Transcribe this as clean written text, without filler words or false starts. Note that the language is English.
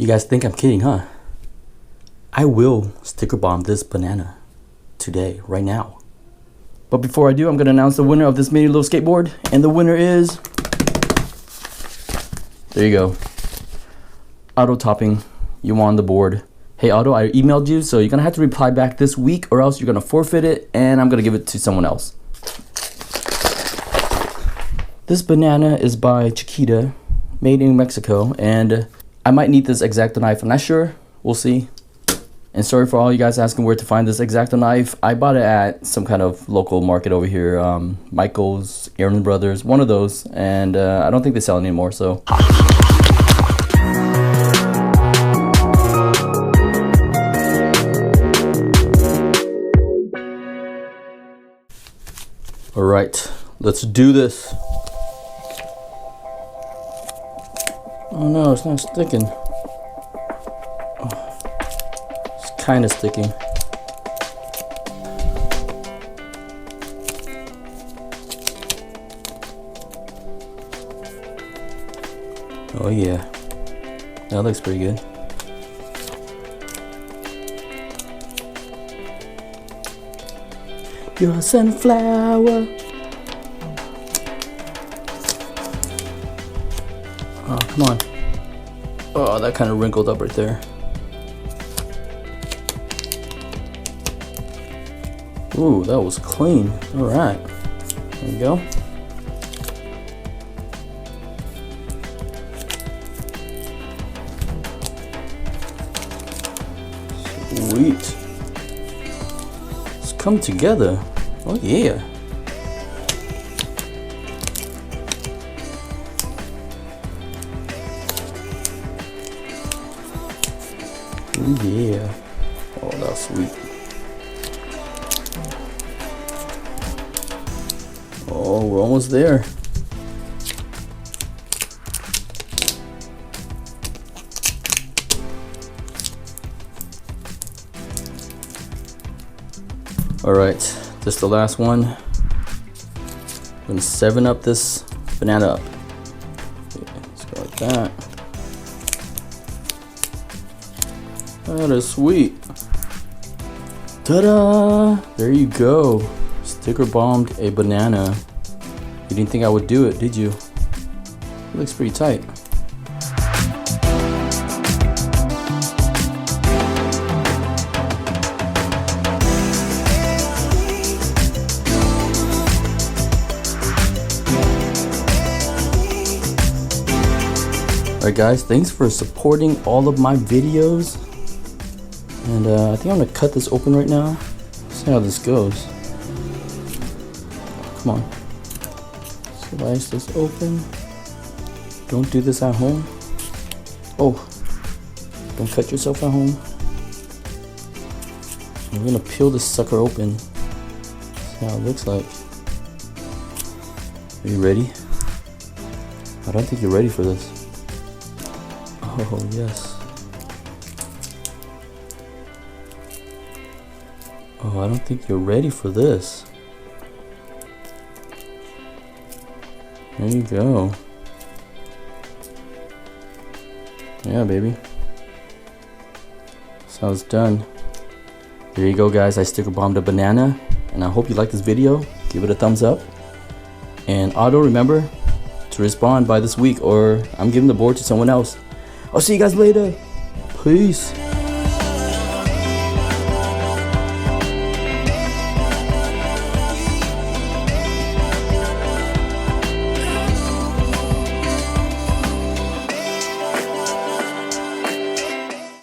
You guys think I'm kidding, huh? I will sticker bomb this banana today, right now. But before I do, I'm gonna announce the winner of this mini little skateboard, and the winner is, there you go, Auto Topping. You won the board. Hey Auto, I emailed you, so you're gonna have to reply back this week, or else you're gonna forfeit it, and I'm gonna give it to someone else. This banana is by Chiquita, made in Mexico, and I might need this X-Acto knife. I'm not sure. We'll see. And sorry for all you guys asking where to find this X-Acto knife. I bought it at some kind of local market over here, Michael's, Aaron Brothers, one of those, and I don't think they sell it anymore, so. All right, let's do this. Oh no, it's not sticking. Oh, it's kind of sticking. Oh yeah, that looks pretty good. You're a sunflower. Oh, come on. Oh, that kind of wrinkled up right there. Ooh, that was clean. All right, there we go. Sweet. Let's come together. Oh yeah. Oh yeah. Oh, that's sweet. Oh, we're almost there. All right, this is the last one. I'm gonna 7-up this banana up. Okay, let's go like that. That is sweet. Ta-da! There you go. Sticker bombed a banana. You didn't think I would do it, did you? It looks pretty tight. Alright guys, thanks for supporting all of my videos. And I think I'm gonna cut this open right now. See how this goes. Come on. Slice this open. Don't do this at home. Oh, don't cut yourself at home. I'm gonna peel this sucker open. See how it looks like. Are you ready? I don't think you're ready for this. Oh, yes. Oh, I don't think you're ready for this. There you go. Yeah, baby. That's how it's done. There you go, guys. I sticker bombed a banana, and I hope you like this video. Give it a thumbs up. And Auto, remember to respond by this week, or I'm giving the board to someone else. I'll see you guys later. Peace.